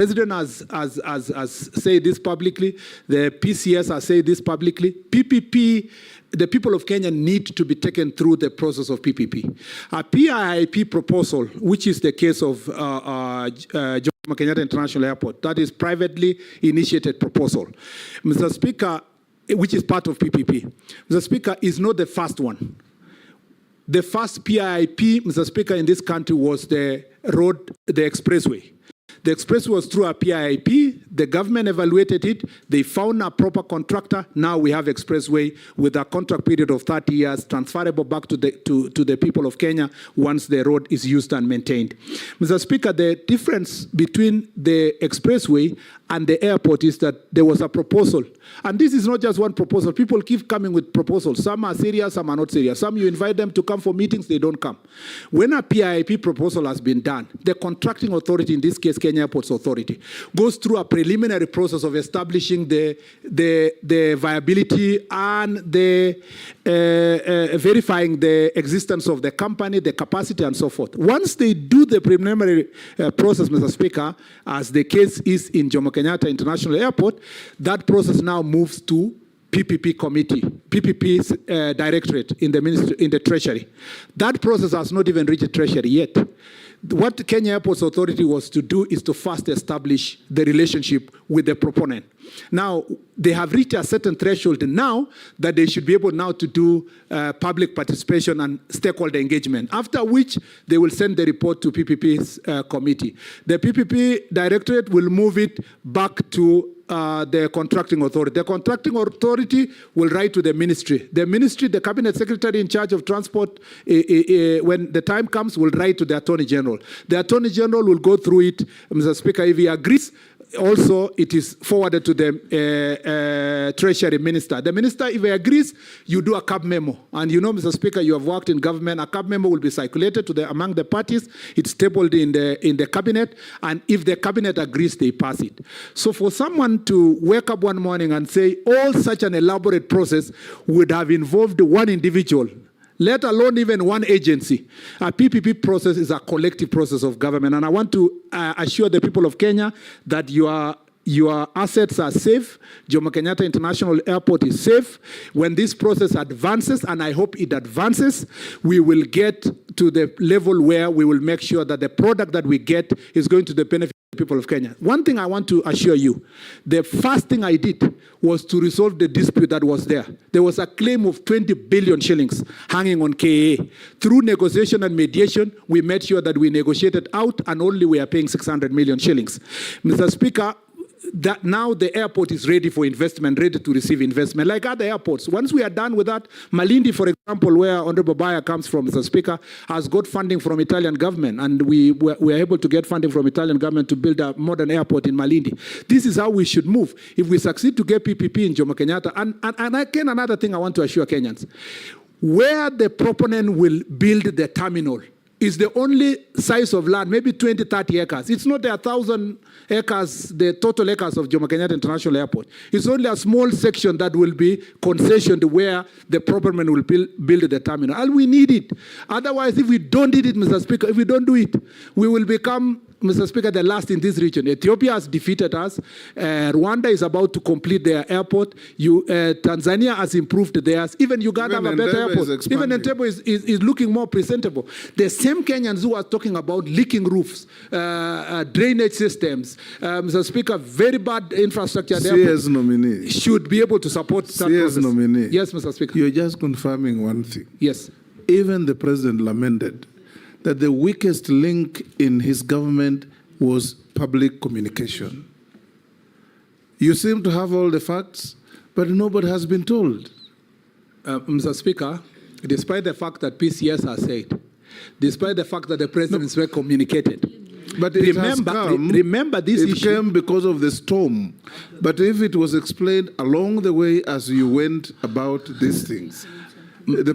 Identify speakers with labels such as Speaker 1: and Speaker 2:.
Speaker 1: President has said this publicly. The PCS has said this publicly. PPP, the people of Kenya need to be taken through the process of PPP. A PIIP proposal, which is the case of Jomo Kenyatta International Airport, that is privately initiated proposal. Mr. Speaker, which is part of PPP. Mr. Speaker, is not the first one. The first PIIP, Mr. Speaker, in this country was the road, the expressway. The express was through a PIIP. The government evaluated it. They found a proper contractor. Now we have expressway with a contract period of 30 years, transferable back to the people of Kenya once the road is used and maintained. Mr. Speaker, the difference between the expressway and the airport is that there was a proposal. And this is not just one proposal. People keep coming with proposals. Some are serious, some are not serious. Some you invite them to come for meetings, they don't come. When a PIIP proposal has been done, the contracting authority, in this case Kenya Airports Authority, goes through a preliminary process of establishing the viability and the verifying the existence of the company, the capacity, and so forth. Once they do the preliminary process, Mr. Speaker, as the case is in Jomo Kenyatta International Airport, that process now moves to PPP committee, PPP's directorate in the ministry, in the treasury. That process has not even reached the treasury yet. What Kenya Airports Authority was to do is to first establish the relationship with the proponent. Now, they have reached a certain threshold now that they should be able now to do public participation and stakeholder engagement, after which they will send the report to PPP's committee. The PPP directorate will move it back to the contracting authority. The contracting authority will write to the ministry. The ministry, the cabinet secretary in charge of transport, when the time comes, will write to the attorney general. The attorney general will go through it, Mr. Speaker, if he agrees. Also, it is forwarded to the treasury minister. The minister, if he agrees, you do a CAB memo. And you know, Mr. Speaker, you have worked in government. A CAB memo will be circulated to among the parties. It's tabled in the cabinet. And if the cabinet agrees, they pass it. So for someone to wake up one morning and say all such an elaborate process would have involved one individual, let alone even one agency. A PPP process is a collective process of government. And I want to assure the people of Kenya that your assets are safe. Jomo Kenyatta International Airport is safe. When this process advances, and I hope it advances, we will get to the level where we will make sure that the product that we get is going to the benefit of the people of Kenya. One thing I want to assure you, the first thing I did was to resolve the dispute that was there. There was a claim of 20 billion shillings hanging on KA. Through negotiation and mediation, we made sure that we negotiated out and only we are paying 600 million shillings. Mr. Speaker, that now the airport is ready for investment, ready to receive investment, like other airports. Once we are done with that, Malindi, for example, where Honorable Baya comes from, Mr. Speaker, has got funding from Italian government, and we were able to get funding from Italian government to build a modern airport in Malindi. This is how we should move. If we succeed to get PPP in Jomo Kenyatta, and again, another thing I want to assure Kenyans, where the proponent will build the terminal is the only size of land, maybe 20, 30 acres. It's not the 1,000 acres, the total acres of Jomo Kenyatta International Airport. It's only a small section that will be concessioned where the proponent will build the terminal. And we need it. Otherwise, if we don't need it, Mr. Speaker, if we don't do it, we will become, Mr. Speaker, the last in this region. Ethiopia has defeated us. Rwanda is about to complete their airport. Tanzania has improved theirs. Even Uganda have a better airport. Even Entebbe is looking more presentable. The same Kenyans who are talking about leaking roofs, drainage systems, Mr. Speaker, very bad infrastructure at the airport,
Speaker 2: Nominee
Speaker 1: should be able to support that process.
Speaker 2: Nominee.
Speaker 1: Yes, Mr. Speaker.
Speaker 2: You're just confirming one thing.
Speaker 1: Yes.
Speaker 2: Even the president lamented that the weakest link in his government was public communication. You seem to have all the facts, but nobody has been told.
Speaker 1: Mr. Speaker, despite the fact that PCS has said, despite the fact that the presidents were communicated,
Speaker 2: but it
Speaker 1: remember this issue.
Speaker 2: It came because of the storm. But if it was explained along the way as you went about these things, the